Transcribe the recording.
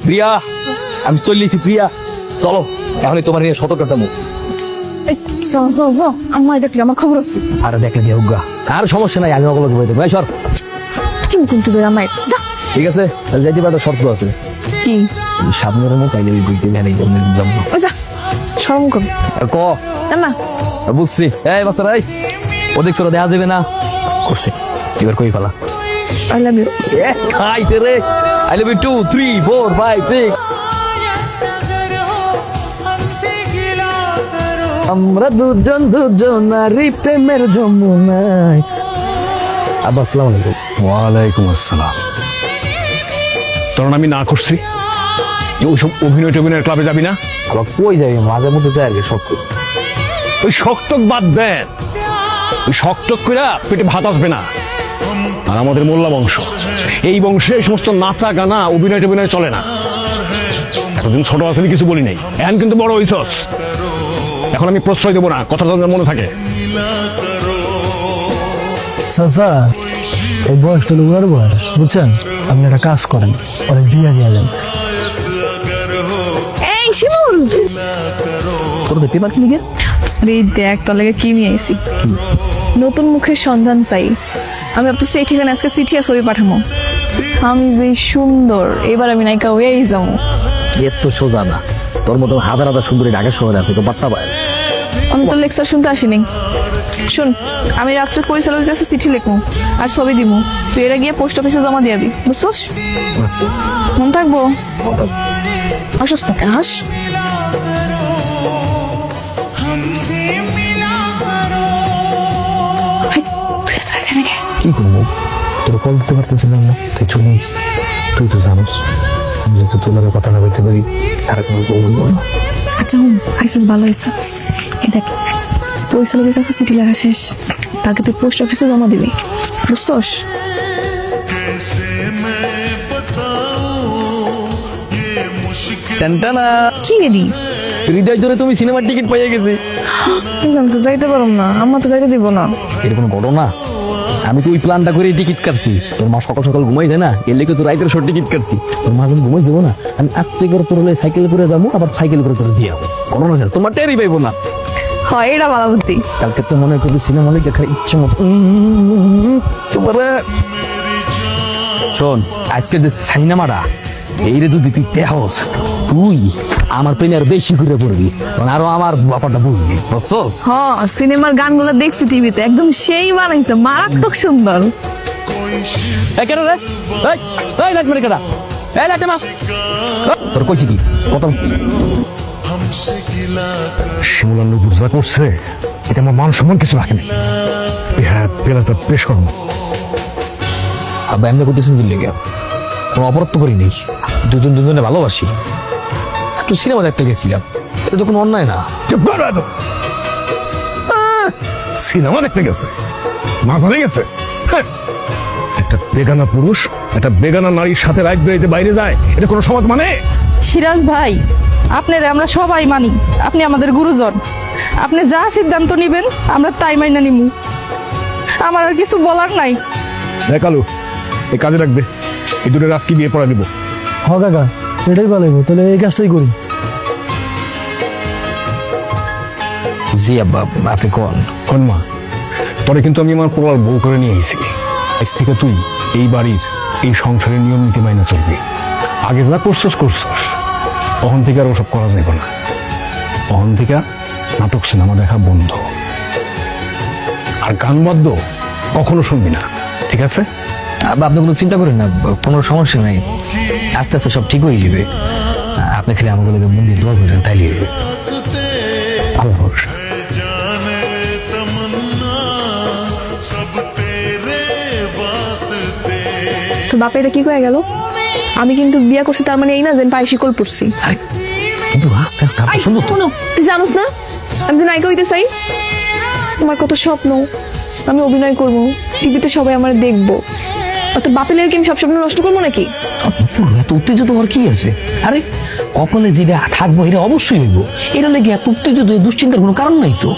প্রিয়া, আমি চললেছি প্রিয়া, চলো এখন তোমার নিয়ে সতর্কতা মুখ। আম্মা দেখলি আমার খবর আছে। আরে দেখলে দিয়ে উগা, আর সমস্যা নাই, আমি ওগুলো বলতে ভাই সর। কিন্তু আম্মাই ঠিক আছে, তাহলে যাইতে পারো, শর্ত আছে। কি? সামনের মুখ আইলে বুঝতে ভ্যানে যাবো। শরম কর আর ক না, বুঝছি। এই বাচ্চারা, এই ওদিক সরে দেখা যাবে না করছে, এবার কই ফেলা। I love you. খাইতে রে, আই লাভ ইউ 2 3 4 5 6। আমরা দুজন দুজনারই প্রেমের যমুনায়। আব্বা আসসালামু আলাইকুম। ওয়ালাইকুম আসসালাম। তখন আমি না করছি ওইসব অভিনয়ের ক্লাবে যাবি না? আবার কই যাবি, মাঝে মধ্যে যাই আর কি, শখ। ওই শক্তক বাদ দেন, ওই শক্তক করে পেটে ভাত আসবে না। আর আমাদের মোল্লা বংশ, এই বংশে এই সমস্ত নাচা গানা অভিনয় চলে না। এতদিন ছোট আসলে কিছু বলি নাই, এখন কিন্তু বড় হইছস। এখন আমি প্রশ্রয় দেবো না, কথা তাদের মনে থাকে। চাচা, এই বয়সটা লোকের বয়স, বুঝছেন? আপনি একটা কাজ করেন, ওরা বিয়ে দিয়ে দেন। এই শিমুল, তোর তো পেপার কিনে গিয়ে রে দেখ তোর লাগে কি নিয়ে আইছি। নতুন মুখের সন্ধান চাই। আমি আপনার সেই ঠিকানা আজকে চিঠি আর ছবি পাঠাবো। আমি যে সুন্দর, এবার আমি নায়িকা হয়েই যাবো। এত সোজা না, তোর মতো হাজার হাজার সুন্দরী ঢাকা শহরে আছে, তো বার্তা পায়। আমি তো লেকচার শুনতে আসিনি। শুন, আমি রাত্রে পরিচালকের কাছে চিঠি লিখবো আর ছবি দিব। তুই এরা গিয়ে পোস্ট অফিসে জমা দিয়ে দিবি, বুঝছিস? মন থাকবো। আসস না কেন, হাস। কি করবো, তোর কল দিতে পারতেছিলাম না, তাই চলে এসেছি। তুই তো জানোস, আমি যদি তোলার কথা না বলতে পারি, তারা কোনো বলবো না। আচ্ছা আইসুস, ভালো হয়েছে। এই দেখ, পরিচালকের কাছে চিঠি লেখা শেষ, তাকে তুই পোস্ট অফিসে জমা দিবি, বুঝছস? টানটানা, কি রেডি? হৃদয় জোরে তুমি সিনেমার টিকিট পাইয়ে গেছি। আমি তো যাইতে পারলাম না, আমার তো যাইতে দিব না। এর কোনো ঘটনা? আমি তো ওই প্ল্যানটা করে টিকিট কাটছি। তোর মা সকাল সকাল ঘুমাই যায় না, এর লেগে তো রাইতের শর্ট টিকিট কাটছি। তোর মা যখন ঘুমাই দেবো না, আমি আস্তে করে তোর সাইকেল করে যাবো, আবার সাইকেল করে তোর দিয়ে যাবো। ঘটনা ছাড়া তোমার টেরই পাইবো না। হয়, এটা ভালো বুদ্ধি। কালকে তো মনে করবি সিনেমা হলে দেখার ইচ্ছে মতো। তোমার শোন, আজকে যে সিনেমাটা, এইরে যদি তুই দেহস, তুই আমার পেনে আর বেশি করে পড়বি, আরো আমার ব্যাপারটা বুঝবি, বুঝছস? হ্যাঁ, সিনেমার গানগুলো দেখছি টিভিতে, একদম সেই বানাইছে, মারাত্মক সুন্দর। কেন রে, লাইট মারি কেনা, লাইট মা তোর কইছি কি কত শিমুলান্নু বুঝা করছে, এটা আমার মান সম্মান কিছু রাখেনি। হ্যাঁ, পেলাটা পেশ করবো। আব্বা এমনি করতেছেন দিল্লি গিয়ে, কোনো অপরাধ তো করি নেই, দুজনে ভালোবাসি, একটু সিনেমা দেখতে গেছিলাম, এটা তো কোনো অন্যায় না। সিনেমা দেখতে গেছে, মাঝারে গেছে। একটা বেগানা পুরুষ একটা বেগানা নারীর সাথে রাত বেড়াইতে বাইরে যায়, এটা কোনো সমাজ মানে? সিরাজ ভাই, আপনারা আমরা সবাই মানি, আপনি আমাদের গুরুজন। আপনি যা সিদ্ধান্ত নিবেন আমরা তাই মাইনা নিমু। আমার আর কিছু বলার নাই। কালু, এই কাজে রাখবে, এই দুটো রাজকে বিয়ে পড়া দিব। হ কাকা, এটাই ভালো হইব, তাহলে এই কাজটাই করি। জি আব্বা, আপনি কোন কন্মা, তোরে কিন্তু আমি আমার পোলার বউ করে নিয়ে এসেছি। আজ থেকে তুই এই বাড়ির এই সংসারের নিয়ম নীতি মাইনা চলবি। আগে যা করছস, তখন থেকে আর ওসব করা যাবে না। তখন থেকে নাটক সিনেমা দেখা বন্ধ, আর গান বাদ্য কখনো শুনবি না, ঠিক আছে? আব্বা আপনি কোনো চিন্তা করেন না, কোনো সমস্যা নাই, আস্তে আস্তে সব ঠিক হয়ে যাবে। আপনি খালি আমাকে মন দিয়ে দোয়া করেন, তাইলে আল্লাহ ভরসা। তো বাপে এটা কি করে গেল? আমি কিন্তু বিয়া করছি, তার মানে এই না যে পায়ে শিকল পড়ছি। কিন্তু আস্তে আস্তে আপনি শুনবো তো। তুই জানোস না আমি যে নায়িকা হইতে চাই? তোমার কত স্বপ্ন, আমি অভিনয় করবো, টিভিতে সবাই আমার দেখবো। আর তোর বাপের লেগে কি আমি সব স্বপ্ন নষ্ট করবো নাকি? এত উত্তেজিত হওয়ার কি আছে? আরে কপালে যেটা থাকবো এটা অবশ্যই হইব, এটা লেগে এত উত্তেজিত দুশ্চিন্তার কোনো কারণ নাই তো।